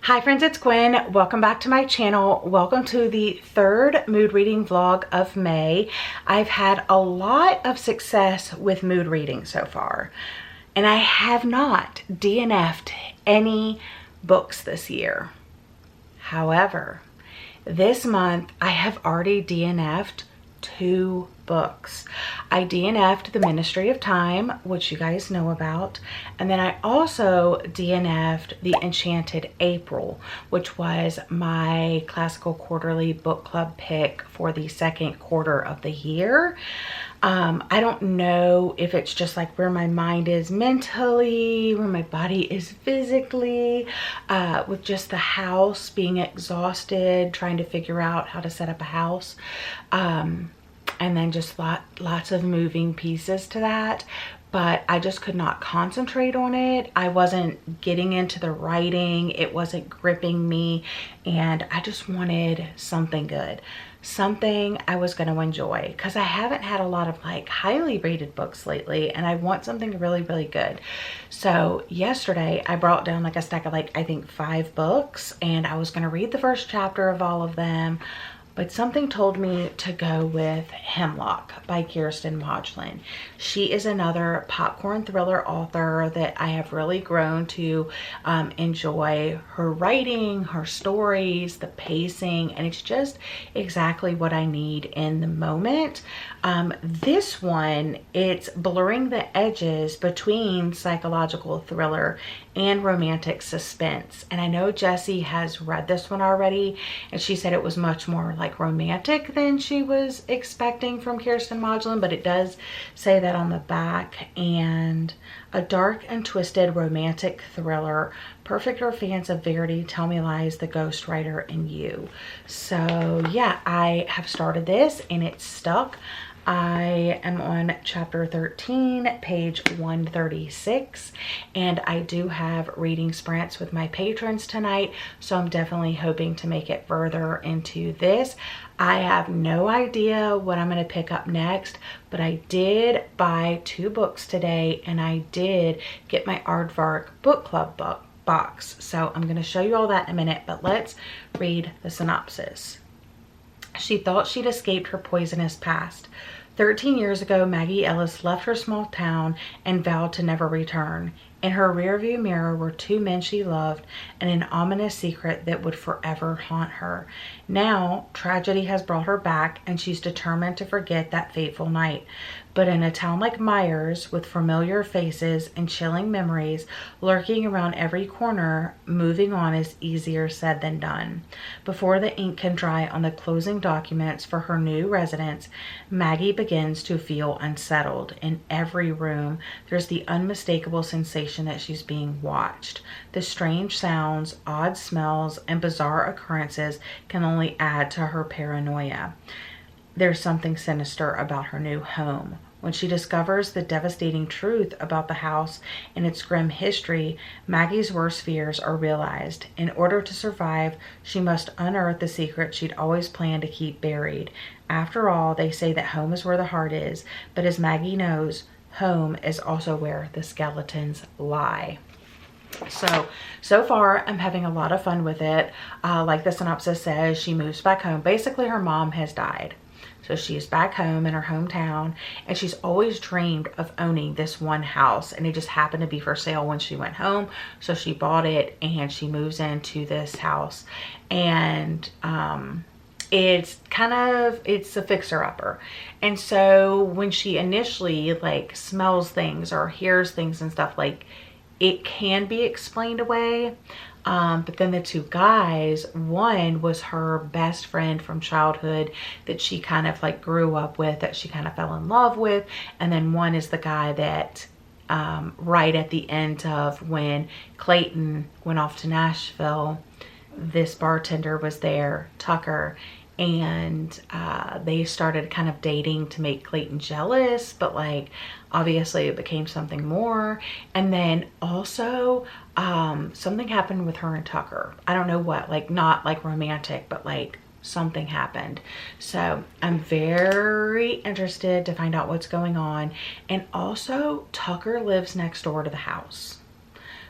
Hi friends, it's Gwen. Welcome back to my channel. Welcome to the third mood reading vlog of May. I've had a lot of success with mood reading so far, and I have not DNF'd any books this year. However, this month I have already DNF'd 2 books. I DNF'd The Ministry of Time, which you guys know about, and then I also DNF'd The Enchanted April, which was my classical quarterly book club pick for the second quarter of the year. I don't know if it's just like where my mind is mentally, where my body is physically, with just the house, being exhausted, trying to figure out how to set up a house. And then just lots of moving pieces to that, but I just could not concentrate on it. I wasn't getting into the writing, it wasn't gripping me, and I just wanted something good, something I was going to enjoy, because I haven't had a lot of like highly rated books lately, and I want something really good. So yesterday I brought down like a stack of like I think 5 books, and I was going to read the first chapter of all of them. But something told me to go with Hemlock by Kiersten Modglin. She is another popcorn thriller author that I have really grown to enjoy her writing, her stories, the pacing, and it's just exactly what I need in the moment. This one, it's blurring the edges between psychological thriller and romantic suspense. And I know Jessie has read this one already, and she said it was much more like romantic than she was expecting from Kiersten Modglin, but it does say that on the back. And a dark and twisted romantic thriller, perfect for fans of Verity, Tell Me Lies, The Ghostwriter, and You. So yeah, I have started this and it's stuck. I am on chapter 13, page 136, and I do have reading sprints with my patrons tonight, so I'm definitely hoping to make it further into this. I have no idea what I'm going to pick up next, but I did buy 2 books today, and I did get my Aardvark book club box, so I'm going to show you all that in a minute, but let's read the synopsis. She thought she'd escaped her poisonous past. 13 years ago, Maggie Ellis left her small town and vowed to never return. In her rearview mirror were 2 men she loved and an ominous secret that would forever haunt her. Now, tragedy has brought her back, and she's determined to forget that fateful night. But in a town like Myers, with familiar faces and chilling memories lurking around every corner, moving on is easier said than done. Before the ink can dry on the closing documents for her new residence, Maggie begins to feel unsettled. In every room, there's the unmistakable sensation that she's being watched. The strange sounds, odd smells, and bizarre occurrences can only add to her paranoia. There's something sinister about her new home. When she discovers the devastating truth about the house and its grim history, Maggie's worst fears are realized. In order to survive, she must unearth the secret she'd always planned to keep buried. After all, they say that home is where the heart is, but as Maggie knows, home is also where the skeletons lie. So far I'm having a lot of fun with it. Like the synopsis says, she moves back home. Basically, her mom has died. So she's back home in her hometown, and she's always dreamed of owning this one house, and it just happened to be for sale when she went home. So she bought it and she moves into this house, and it's a fixer-upper. And so when she initially like smells things or hears things and stuff, like it can be explained away. But then the 2 guys, one was her best friend from childhood that she kind of like grew up with, that she kind of fell in love with. And then one is the guy that right at the end of when Clayton went off to Nashville, this bartender was there, Tucker, and they started kind of dating to make Clayton jealous, but like obviously it became something more. And then also something happened with her and Tucker. I don't know what, like not like romantic, but like something happened. So I'm very interested to find out what's going on. And also Tucker lives next door to the house.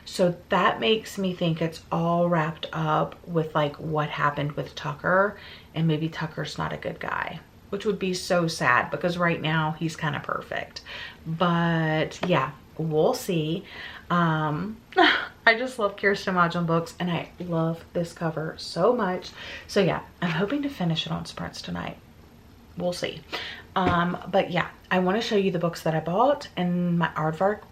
So that makes me think it's all wrapped up with like what happened with Tucker, and maybe Tucker's not a good guy, which would be so sad because right now he's kind of perfect. But yeah, we'll see. I just love Kiersten Modglin books, and I love this cover so much. So yeah, I'm hoping to finish it on sprints tonight. We'll see. But yeah, I want to show you the books that I bought in my Aardvark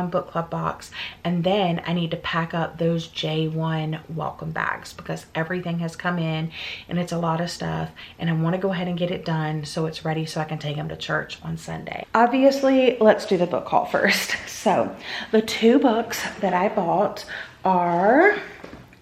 book club box, and then I need to pack up those J1 welcome bags because everything has come in and it's a lot of stuff, and I want to go ahead and get it done so it's ready so I can take them to church on Sunday. Obviously, let's do the book haul first. So the two books that I bought are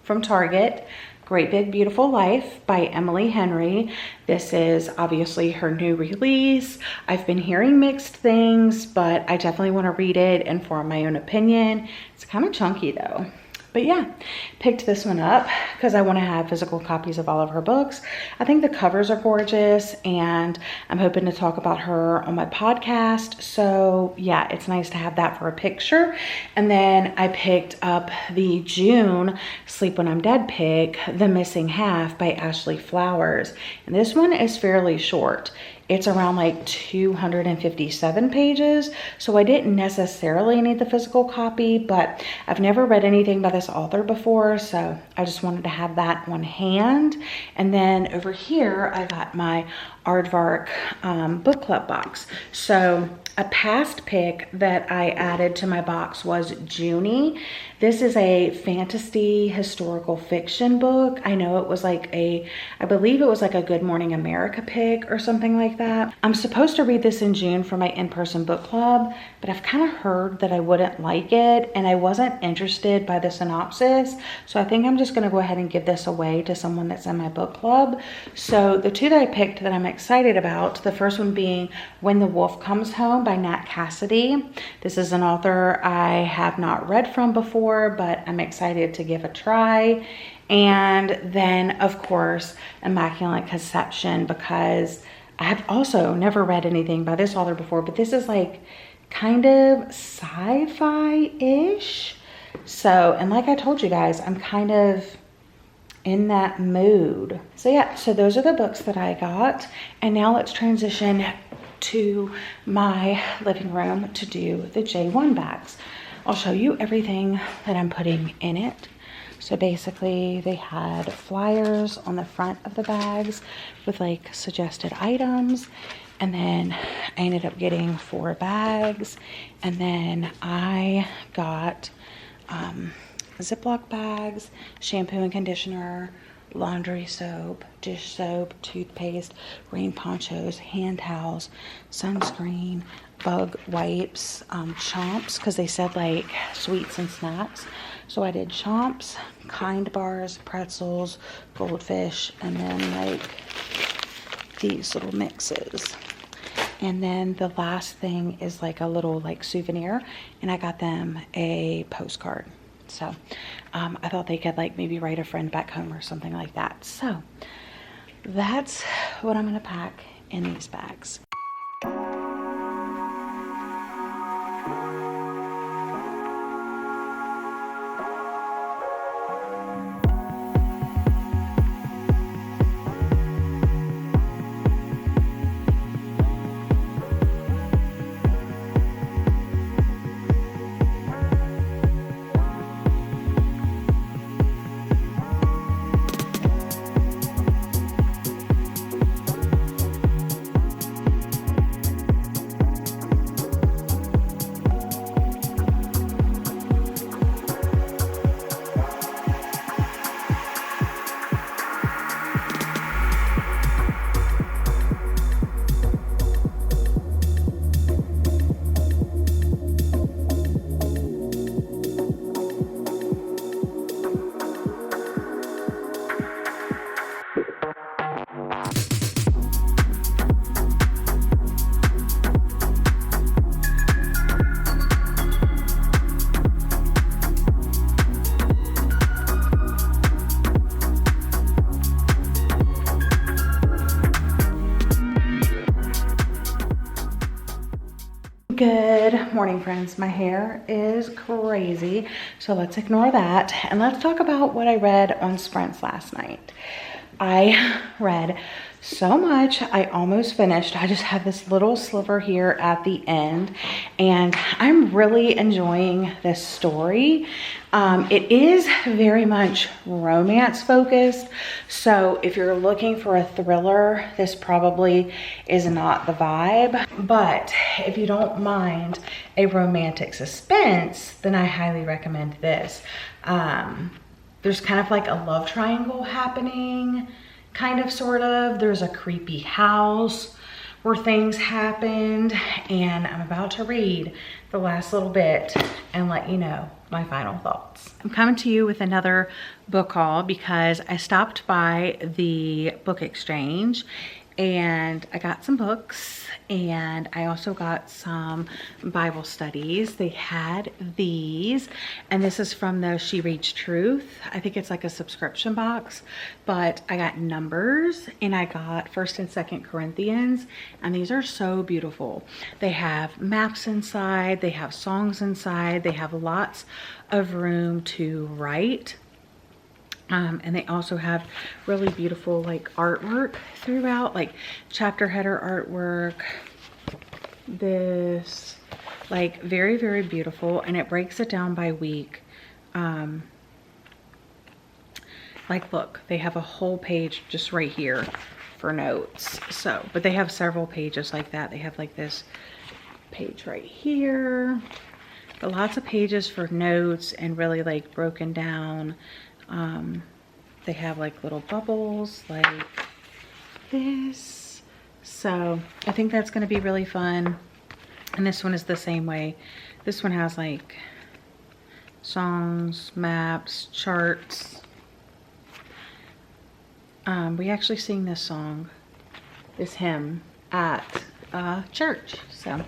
from Target. Great Big Beautiful Life by Emily Henry. This is obviously her new release. I've been hearing mixed things, but I definitely want to read it and form my own opinion. It's kind of chunky though. But yeah, picked this one up because I want to have physical copies of all of her books. I think the covers are gorgeous, and I'm hoping to talk about her on my podcast. So yeah, it's nice to have that for a picture. And then I picked up the June Sleep When I'm Dead pick, The Missing Half by Ashley Flowers. And this one is fairly short. It's around like 257 pages, so I didn't necessarily need the physical copy, but I've never read anything by this author before, so I just wanted to have that on hand. And then over here, I got my Aardvark book club box. So a past pick that I added to my box was Junie. This is a fantasy historical fiction book. I know it was like I believe it was like a Good Morning America pick or something like that. I'm supposed to read this in June for my in-person book club, but I've kind of heard that I wouldn't like it, and I wasn't interested by the synopsis. So I think I'm just gonna go ahead and give this away to someone that's in my book club. So the two that I picked that I'm excited about, the first one being When the Wolf Comes Home by Nat Cassidy. This is an author I have not read from before, but I'm excited to give a try. And then of course, Immaculate Conception, because I have also never read anything by this author before, but this is like kind of sci-fi-ish. So, and like I told you guys, I'm kind of in that mood. So yeah, so those are the books that I got. And now let's transition to my living room to do the J1 bags. I'll show you everything that I'm putting in it. So basically they had flyers on the front of the bags with like suggested items. And then I ended up getting 4 bags. And then I got Ziploc bags, shampoo and conditioner, laundry soap, dish soap, toothpaste, rain ponchos, hand towels, sunscreen, bug wipes, chomps, because they said like sweets and snacks. So I did chomps, Kind bars, pretzels, goldfish, and then like these little mixes. And then the last thing is like a little like souvenir, and I got them a postcard. So I thought they could like maybe write a friend back home or something like that. So that's what I'm gonna pack in these bags. morning, friends. My hair is crazy, so let's ignore that. And let's talk about what I read on sprints last night. I read so much. I almost finished. I just have this little sliver here at the end, and I'm really enjoying this story. It is very much romance focused, so if you're looking for a thriller, this probably is not the vibe. But if you don't mind a romantic suspense, then I highly recommend this. There's kind of like a love triangle happening, kind of, sort of. There's a creepy house where things happened, and I'm about to read the last little bit and let you know my final thoughts. I'm coming to you with another book haul because I stopped by the book exchange and I got some books, and I also got some Bible studies. They had these, and this is from the She Reads Truth. I think it's like a subscription box, but I got Numbers and I got 1st and 2nd Corinthians, and these are so beautiful. They have maps inside, they have songs inside, they have lots of room to write. And they also have really beautiful like artwork throughout, like chapter header artwork. This, like, very, very beautiful, and it breaks it down by week. Like, look, they have a whole page just right here for notes. So, but they have several pages like that. They have like this page right here, but lots of pages for notes and really like broken down. They have like little bubbles like this. So I think that's going to be really fun. And this one is the same way. This one has like songs, maps, charts. We actually sing this song, this hymn at church. So,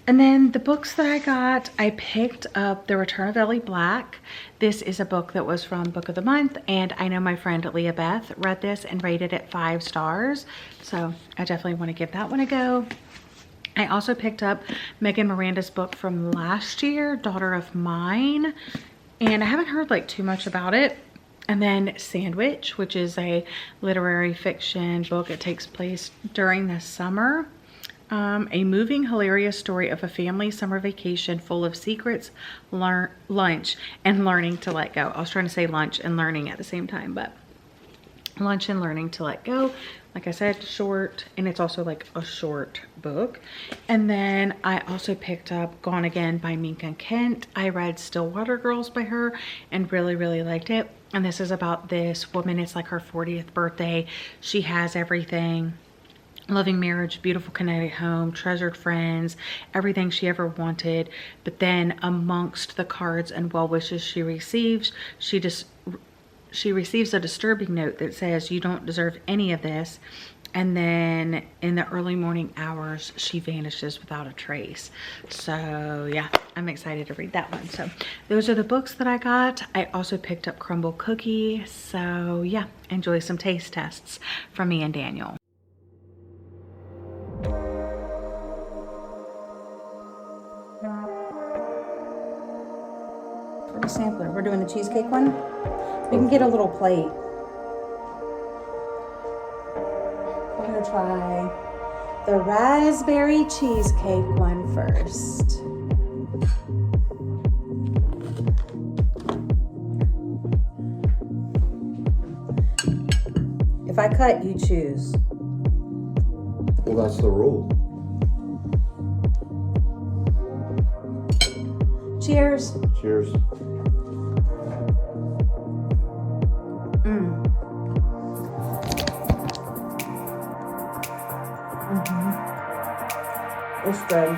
and then the books that I got, I picked up The Return of Ellie Black. This is a book that was from Book of the Month, and I know my friend Leah Beth read this and rated it 5 stars. So I definitely want to give that one a go. I also picked up Megan Miranda's book from last year, Daughter of Mine, and I haven't heard like too much about it. And then Sandwich, which is a literary fiction book. It takes place during the summer. A moving, hilarious story of a family summer vacation full of secrets, lunch, and learning to let go. I was trying to say lunch and learning at the same time, but lunch and learning to let go. Like I said, short, and it's also like a short book. And then I also picked up Gone Again by Minka Kent. I read Stillwater Girls by her and really, really liked it. And this is about this woman. It's like her 40th birthday. She has everything. Loving marriage, beautiful Connecticut home, treasured friends, everything she ever wanted. But then amongst the cards and well wishes she receives, she receives a disturbing note that says, "You don't deserve any of this." And then in the early morning hours, she vanishes without a trace. So yeah, I'm excited to read that one. So those are the books that I got. I also picked up Crumbl Cookie. So yeah, enjoy some taste tests from me and Daniel. For the sampler, we're doing the cheesecake one. We can get a little plate. We're gonna try the raspberry cheesecake one first. If I cut, you choose. Well, that's the rule. Cheers. Cheers. It's good.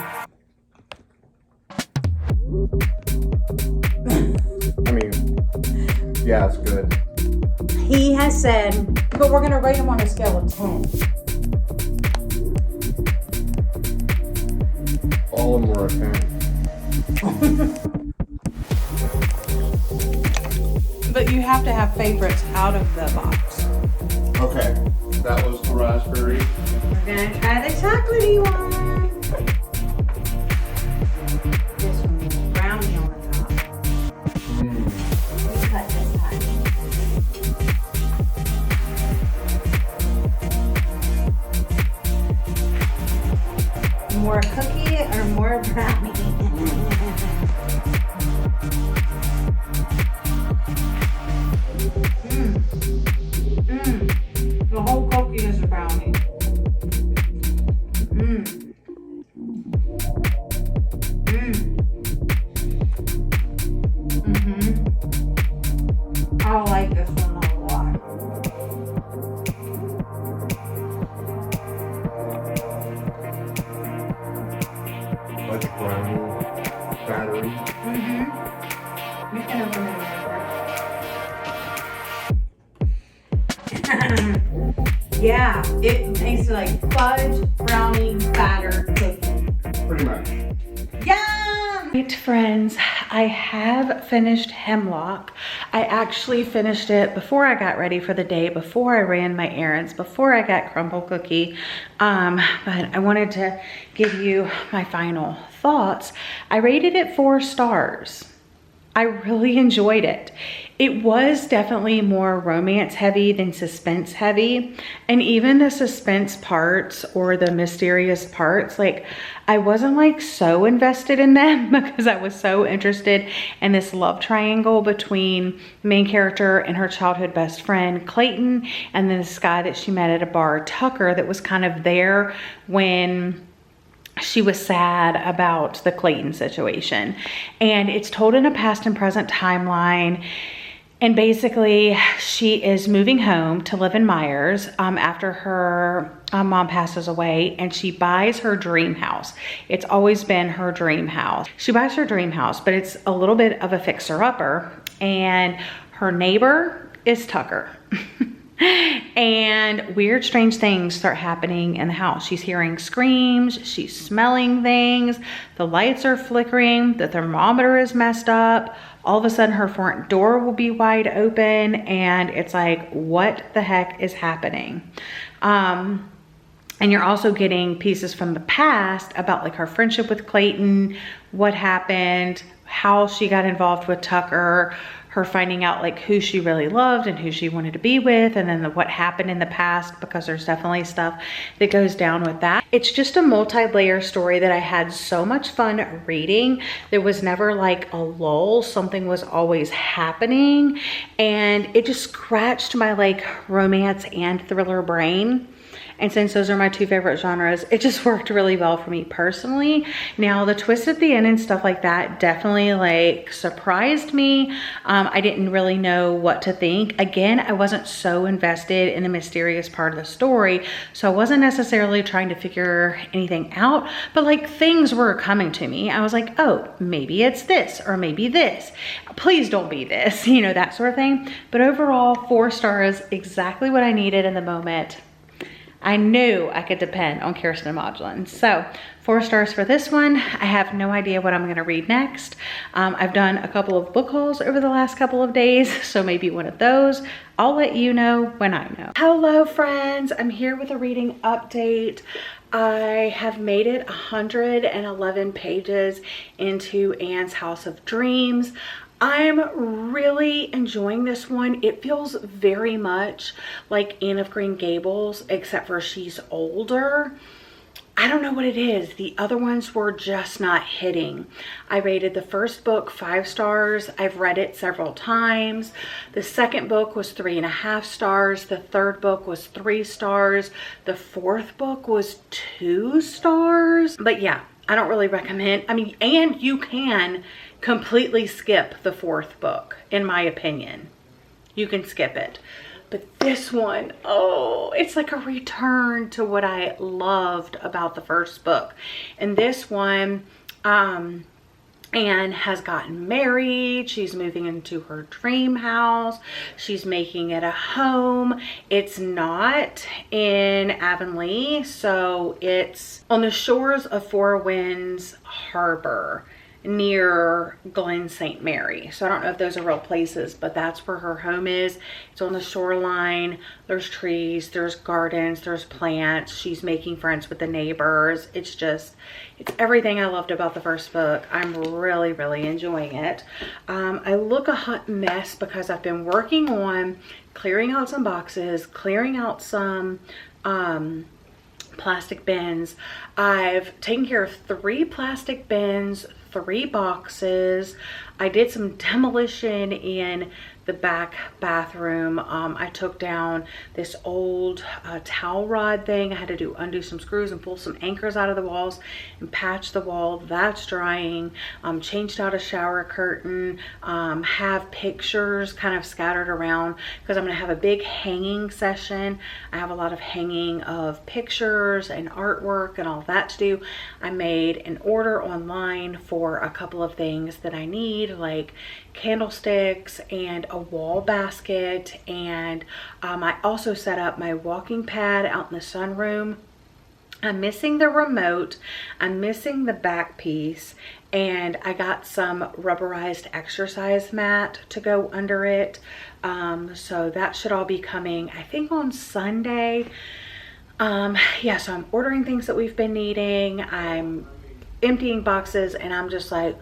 I mean, yeah, it's good. He has said, but we're gonna rate him on a scale of 10. All of them were a 10. But you have to have favorites out of the box. Okay, that was the raspberry. We're gonna try the chocolatey one. battery. You can eliminate it. Yeah, it tasted like fudge brownie batter cookie. Pretty much. Yum! Right, friends, I have finished Hemlock. I actually finished it before I got ready for the day, before I ran my errands, before I got crumbl cookie. But I wanted to give you my final thoughts. I rated it 4 stars. I really enjoyed it. It was definitely more romance heavy than suspense heavy. And even the suspense parts or the mysterious parts, like I wasn't like so invested in them because I was so interested in this love triangle between the main character and her childhood best friend, Clayton, and then this guy that she met at a bar, Tucker, that was kind of there when she was sad about the Clayton situation. And it's told in a past and present timeline. And basically she is moving home to live in Myers after her mom passes away, and she buys her dream house. It's always been her dream house. She buys her dream house, but it's a little bit of a fixer-upper, and her neighbor is Tucker. And weird, strange things start happening in the house. She's hearing screams, she's smelling things, the lights are flickering, the thermometer is messed up. All of a sudden her front door will be wide open, and it's like, what the heck is happening? And you're also getting pieces from the past about like her friendship with Clayton, what happened, how she got involved with Tucker, her finding out like who she really loved and who she wanted to be with, and then what happened in the past, because there's definitely stuff that goes down with that. It's just a multi-layer story that I had so much fun reading. There was never like a lull. Something was always happening, and it just scratched my like romance and thriller brain. And since those are my 2 favorite genres, it just worked really well for me personally. Now, the twist at the end and stuff like that definitely like surprised me. I didn't really know what to think. Again, I wasn't so invested in the mysterious part of the story, so I wasn't necessarily trying to figure anything out, but like things were coming to me. I was like, oh, maybe it's this, or maybe this. Please don't be this, you know, that sort of thing. But overall, 4 stars, exactly what I needed in the moment. I knew I could depend on Kiersten and Modglin. So 4 stars for this one. I have no idea what I'm gonna read next. I've done a couple of book hauls over the last couple of days, so maybe one of those. I'll let you know when I know. Hello friends, I'm here with a reading update. I have made it 111 pages into Anne's House of Dreams. I'm really enjoying this one. It feels very much like Anne of Green Gables, except for she's older. I don't know what it is. The other ones were just not hitting. I rated the first book 5 stars. I've read it several times. The second book was 3.5 stars. The third book was 3 stars. The 4th book was 2 stars. But yeah, I don't really recommend. I mean, and you can completely skip the 4th book, in my opinion. You can skip it. But this one, oh, it's like a return to what I loved about the first book. And this one, Anne has gotten married. She's moving into her dream house. She's making it a home. It's not in Avonlea, so it's on the shores of Four Winds Harbor, near Glen St. Mary. So I don't know if those are real places, but that's where her home is. It's on the shoreline. There's trees, there's gardens, there's plants. She's making friends with the neighbors. It's everything I loved about the first book. I'm really, really enjoying it. I look a hot mess because I've been working on clearing out some boxes, clearing out some plastic bins. I've taken care of 3 plastic bins, 3 boxes. I did some demolition in the back bathroom. I took down this old towel rod thing. I had to undo some screws and pull some anchors out of the walls and patch the wall. That's drying. Changed out a shower curtain. Have pictures kind of scattered around because I'm going to have a big hanging session. I have a lot of hanging of pictures and artwork and all that to do. I made an order online for a couple of things that I need, like candlesticks and a wall basket, and I also set up my walking pad out in the sunroom. I'm missing the remote, I'm missing the back piece, and I got some rubberized exercise mat to go under it. So that should all be coming, I think, on Sunday. Yeah, so I'm ordering things that we've been needing. I'm emptying boxes, and I'm just like,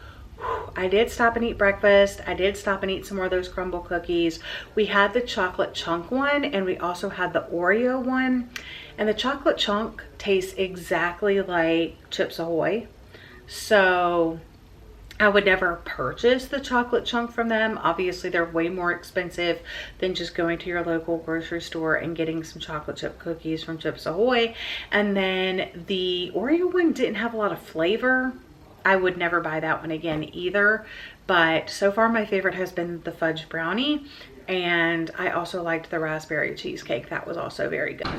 I did stop and eat breakfast. I did stop and eat some more of those crumbl cookies. We had the chocolate chunk one, and we also had the Oreo one. And the chocolate chunk tastes exactly like Chips Ahoy. So I would never purchase the chocolate chunk from them. Obviously, they're way more expensive than just going to your local grocery store and getting some chocolate chip cookies from Chips Ahoy. And then the Oreo one didn't have a lot of flavor. I would never buy that one again either. But so far my favorite has been the fudge brownie. And I also liked the raspberry cheesecake. That was also very good.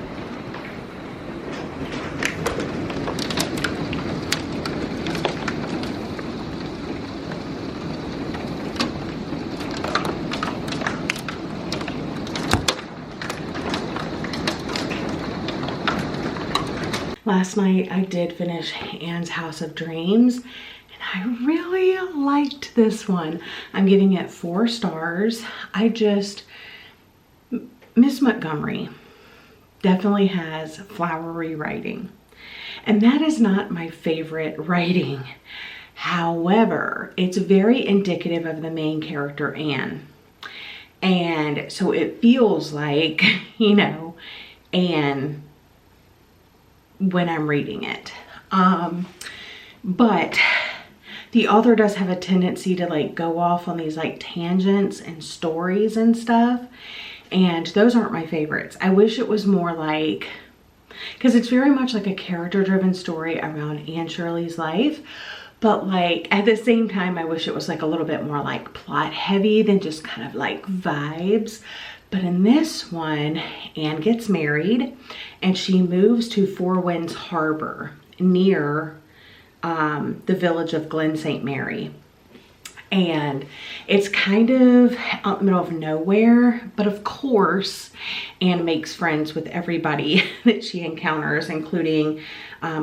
Last night I did finish Anne's House of Dreams, and I really liked this one. I'm giving it 4 stars. Miss Montgomery definitely has flowery writing, and that is not my favorite writing. However, it's very indicative of the main character, Anne. And so it feels like, you know, Anne when I'm reading it. But the author does have a tendency to like go off on these like tangents and stories and stuff. And those aren't my favorites. I wish it was more like, because it's very much like a character-driven story around Anne Shirley's life. But like at the same time, I wish it was like a little bit more like plot heavy than just kind of like vibes. But in this one, Anne gets married and she moves to Four Winds Harbor near the village of Glen St. Mary. And it's kind of out in the middle of nowhere, but of course, Anne makes friends with everybody that she encounters, including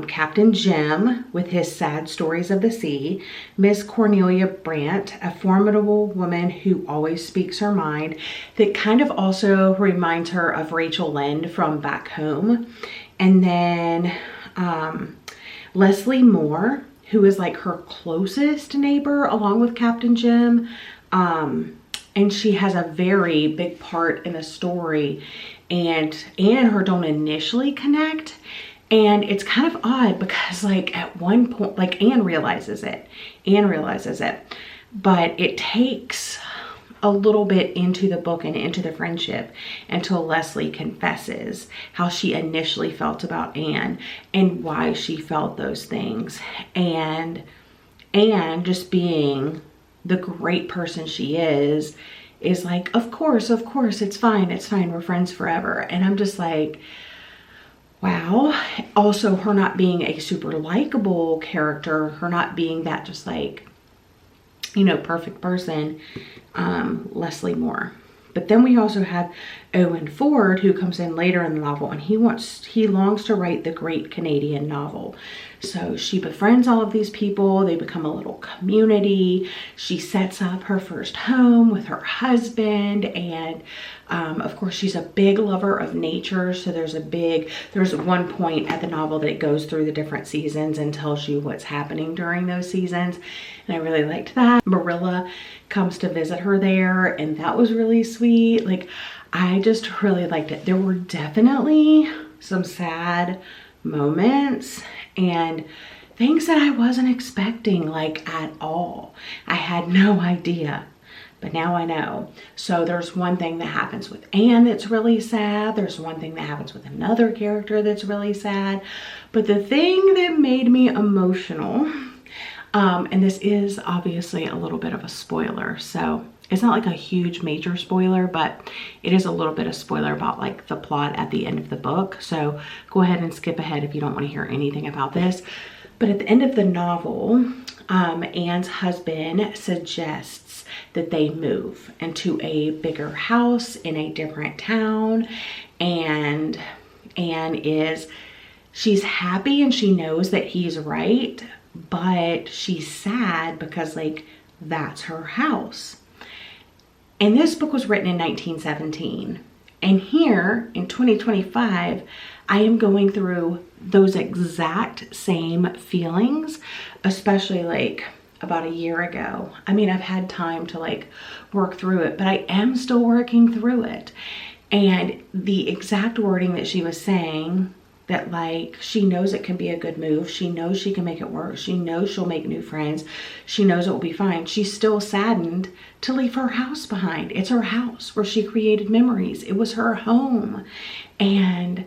Captain Jim with his sad stories of the sea, Miss Cornelia Brant, a formidable woman who always speaks her mind, that kind of also reminds her of Rachel Lynde from Back Home. And then Leslie Moore, who is like her closest neighbor along with Captain Jim. And she has a very big part in the story. And Anne and her don't initially connect. And it's kind of odd because like at one point, like Anne realizes it. But it takes a little bit into the book and into the friendship until Leslie confesses how she initially felt about Anne and why she felt those things. And Anne, just being the great person she is like, of course, it's fine, we're friends forever. And I'm just like, wow. Also, her not being a super likable character, her not being that just like, you know, perfect person, Leslie Moore. But then we also have Owen Ford, who comes in later in the novel, and he longs to write the great Canadian novel. So she befriends all of these people. They become a little community. She sets up her first home with her husband. And of course, she's a big lover of nature. So there's one point at the novel that it goes through the different seasons and tells you what's happening during those seasons. And I really liked that. Marilla comes to visit her there, and that was really sweet. Like, I just really liked it. There were definitely some sad moments and things that I wasn't expecting, like, at all. I had no idea but now I know. So there's one thing that happens with Anne that's really sad. There's one thing that happens with another character that's really sad. But the thing that made me emotional, and this is obviously a little bit of a spoiler, so it's not like a huge major spoiler, but it is a little bit of spoiler about like the plot at the end of the book. So go ahead and skip ahead if you don't want to hear anything about this. But at the end of the novel, Anne's husband suggests that they move into a bigger house in a different town. And Anne she's happy and she knows that he's right, but she's sad because like that's her house. And this book was written in 1917. And here in 2025, I am going through those exact same feelings, especially like about a year ago. I mean, I've had time to like work through it, but I am still working through it. And the exact wording that she was saying, that like she knows it can be a good move, she knows she can make it work, she knows she'll make new friends, she knows it will be fine, she's still saddened to leave her house behind. It's her house where she created memories. It was her home. And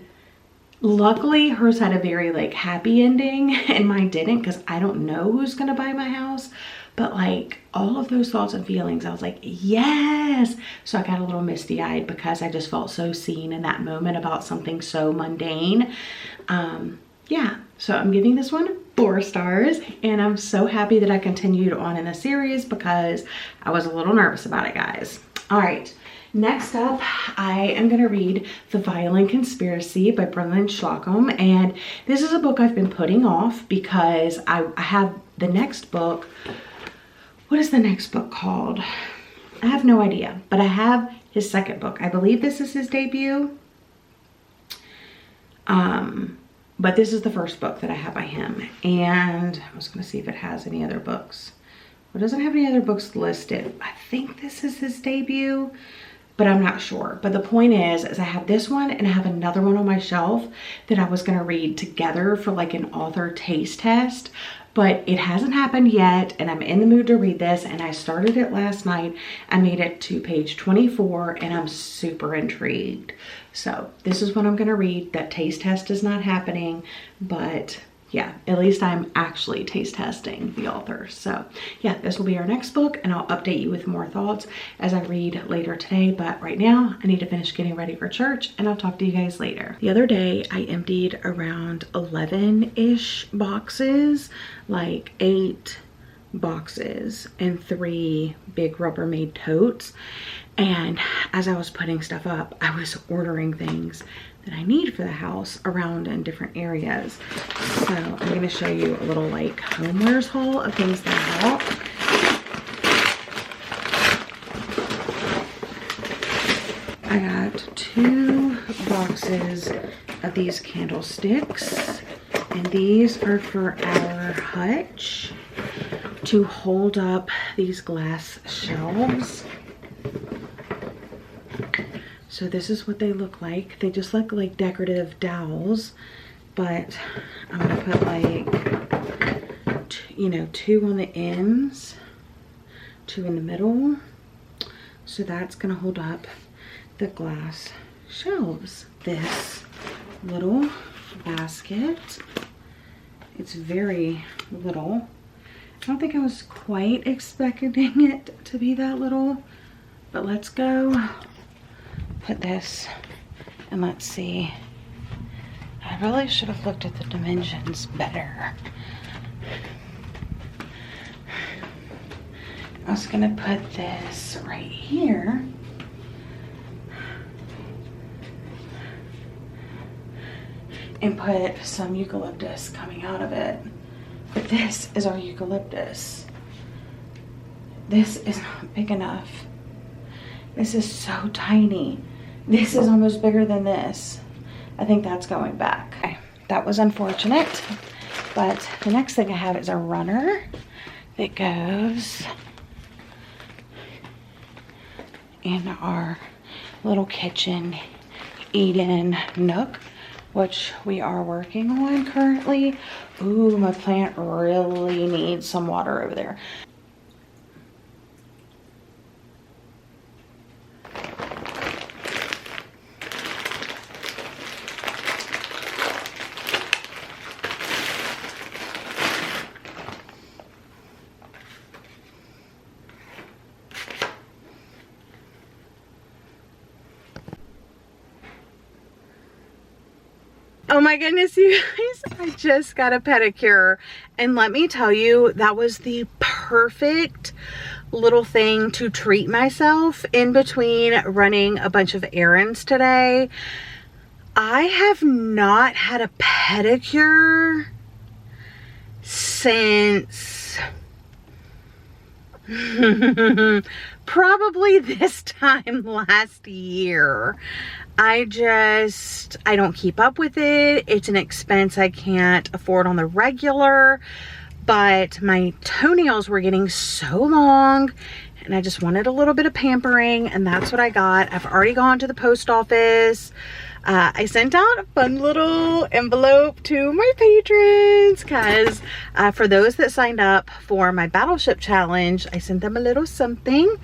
luckily hers had a very like happy ending and mine didn't, because I don't know who's gonna buy my house. But like all of those thoughts and feelings, I was like, yes. So I got a little misty-eyed because I just felt so seen in that moment about something so mundane. Yeah, so I'm giving this one 4 stars, and I'm so happy that I continued on in the series because I was a little nervous about it, guys. All right, next up, I am gonna read The Violin Conspiracy by Brendan Slocumb. And this is a book I've been putting off because I have the next book. What is the next book called? I have no idea, but I have his second book. I believe this is his debut. But this is the first book that I have by him. And I was gonna see if it has any other books. Well, it doesn't have any other books listed. I think this is his debut, but I'm not sure. But the point is I have this one and I have another one on my shelf that I was gonna read together for like an author taste test. But it hasn't happened yet, and I'm in the mood to read this, and I started it last night. I made it to page 24, and I'm super intrigued. So this is what I'm gonna read. That taste test is not happening, but yeah, at least I'm actually taste testing the author. So yeah, this will be our next book, and I'll update you with more thoughts as I read later today. But right now, I need to finish getting ready for church, and I'll talk to you guys later. The other day, I emptied around 11-ish boxes, like 8 boxes and 3 big Rubbermaid totes. And as I was putting stuff up, I was ordering things that I need for the house around in different areas. So I'm gonna show you a little like homewares haul of things that I bought. I got 2 boxes of these candlesticks, and these are for our hutch to hold up these glass shelves. So this is what they look like. They just look like decorative dowels, but I'm gonna put like, you know, 2 on the ends, 2 in the middle. So that's gonna hold up the glass shelves. This little basket, it's very little. I don't think I was quite expecting it to be that little, but let's go put this, and let's see. I really should have looked at the dimensions better. I was gonna put this right here. And put some eucalyptus coming out of it. But this is our eucalyptus. This is not big enough. This is so tiny. This is almost bigger than this. I think that's going back. Okay, that was unfortunate. But the next thing I have is a runner that goes in our little kitchen eat-in nook, which we are working on currently. Ooh, my plant really needs some water over there. Oh my goodness, you guys, I just got a pedicure, and let me tell you, that was the perfect little thing to treat myself in between running a bunch of errands today. I have not had a pedicure since probably this time last year. I don't keep up with it. It's an expense I can't afford on the regular, but my toenails were getting so long and I just wanted a little bit of pampering, and that's what I got. I've already gone to the post office. I sent out a fun little envelope to my patrons because for those that signed up for my Battleship challenge, I sent them a little something.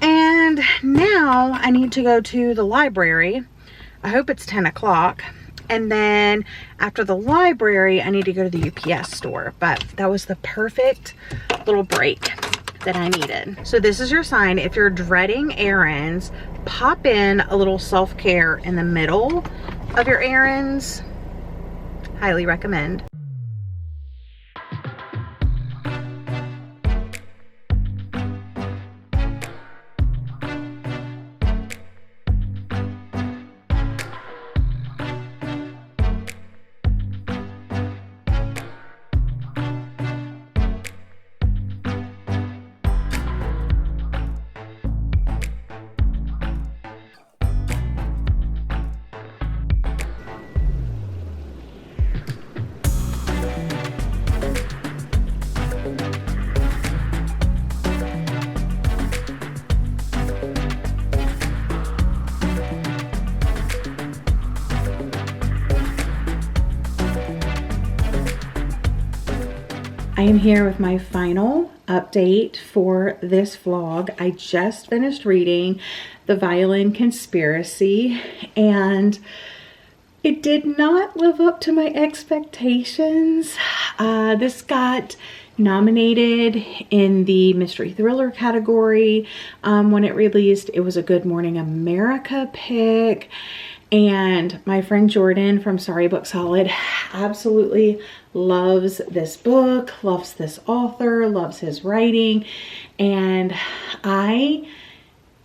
And now I need to go to the library. I hope it's 10 o'clock. And then after the library, I need to go to the UPS store. But that was the perfect little break that I needed. So this is your sign. If you're dreading errands, pop in a little self-care in the middle of your errands. Highly recommend. I am here with my final update for this vlog. I just finished reading The Violin Conspiracy, and it did not live up to my expectations. This got nominated in the mystery thriller category. When it released, it was a Good Morning America pick. And my friend Jordan from Sorry Book Solid absolutely loves this book, loves this author, loves his writing. And I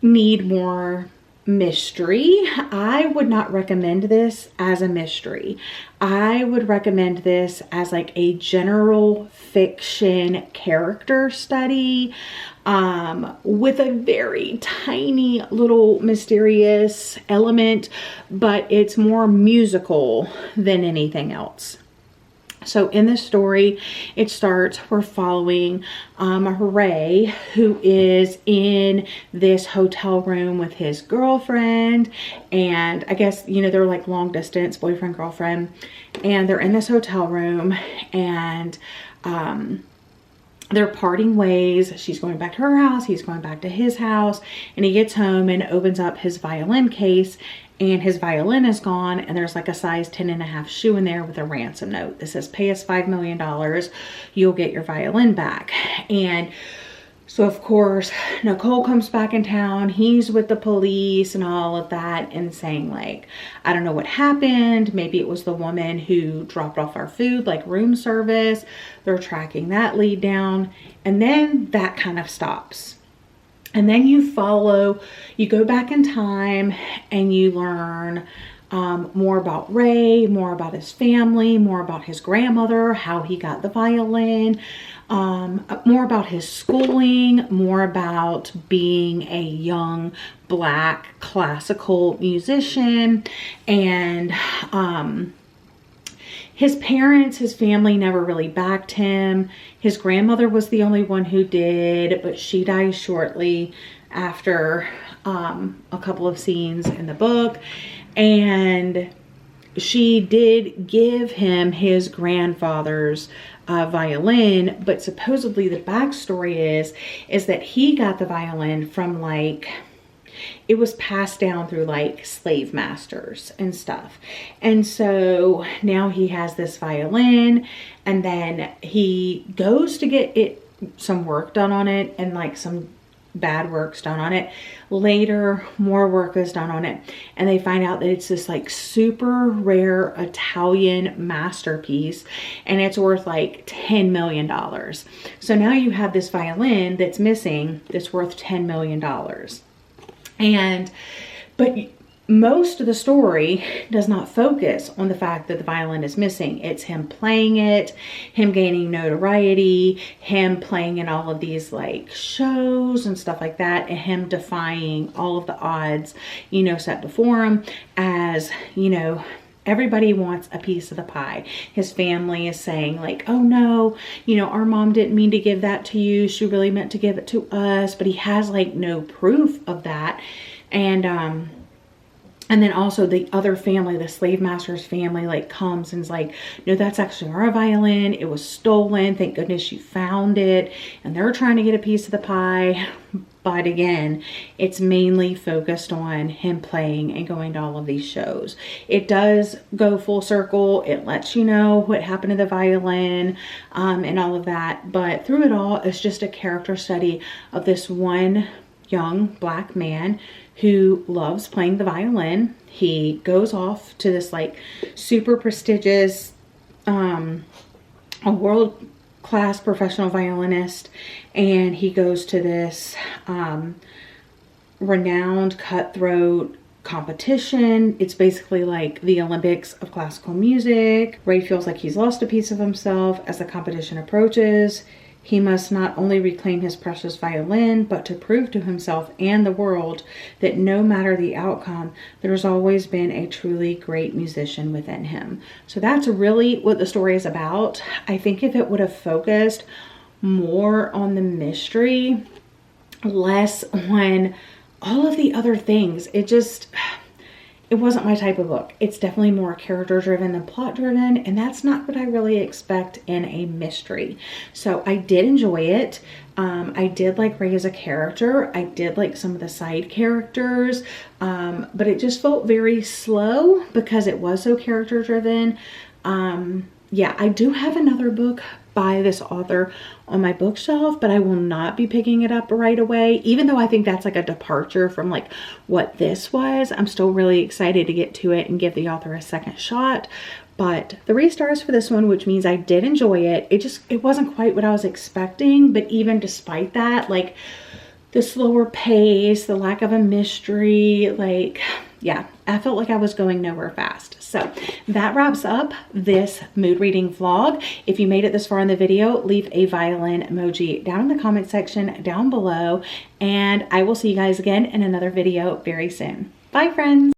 need more mystery. I would not recommend this as a mystery. I would recommend this as like a general fiction character study with a very tiny little mysterious element, but it's more musical than anything else. So in this story, it starts, we're following Ray, who is in this hotel room with his girlfriend, and I guess, you know, they're like long distance, boyfriend, girlfriend, and they're in this hotel room, and they're parting ways. She's going back to her house, he's going back to his house, and he gets home and opens up his violin case, and his violin is gone, and there's like a size 10.5 shoe in there with a ransom note that says, pay us $5 million, you'll get your violin back. And so of course, Nicole comes back in town, he's with the police and all of that, and saying like, I don't know what happened. Maybe it was the woman who dropped off our food, like room service. They're tracking that lead down. And then that kind of stops. And then you go back in time and you learn more about Ray, more about his family, more about his grandmother, how he got the violin, more about his schooling, more about being a young Black classical musician, and his parents, his family never really backed him. His grandmother was the only one who did, but she dies shortly after a couple of scenes in the book. And she did give him his grandfather's violin, but supposedly the backstory is that he got the violin from like, it was passed down through like slave masters and stuff. And so now he has this violin, and then he goes to get some work done on it, and like some bad work's done on it. Later, more work is done on it, and they find out that it's this like super rare Italian masterpiece, and it's worth like $10 million. So now you have this violin that's missing that's worth $10 million. But most of the story does not focus on the fact that the violin is missing. It's him playing it, him gaining notoriety, him playing in all of these like shows and stuff like that, and him defying all of the odds, you know, set before him, as, you know, everybody wants a piece of the pie. His family is saying like, oh no, you know, our mom didn't mean to give that to you. She really meant to give it to us. But he has like no proof of that. And then also the other family, the slave master's family, like comes and is like, no, that's actually our violin. It was stolen. Thank goodness you found it. And they're trying to get a piece of the pie. But again, it's mainly focused on him playing and going to all of these shows. It does go full circle. It lets you know what happened to the violin and all of that. But through it all, it's just a character study of this one young Black man who loves playing the violin. He goes off to this like super prestigious, a world-class professional violinist, and he goes to this renowned cutthroat competition. It's basically like the Olympics of classical music. Ray feels like he's lost a piece of himself as the competition approaches. He must not only reclaim his precious violin, but to prove to himself and the world that no matter the outcome, there's always been a truly great musician within him. So that's really what the story is about. I think if it would have focused more on the mystery, less on all of the other things, it wasn't my type of book. It's definitely more character driven than plot driven, and that's not what I really expect in a mystery. So I did enjoy it. I did like Ray as a character. I did like some of the side characters, but it just felt very slow because it was so character driven. Yeah, I do have another book by this author on my bookshelf, but I will not be picking it up right away. Even though I think that's like a departure from like what this was, I'm still really excited to get to it and give the author a second shot. But 3 stars for this one, which means I did enjoy it. It wasn't quite what I was expecting, but even despite that, like the slower pace, the lack of a mystery, like, yeah, I felt like I was going nowhere fast. So that wraps up this mood reading vlog. If you made it this far in the video, leave a violin emoji down in the comment section down below, and I will see you guys again in another video very soon. Bye, friends.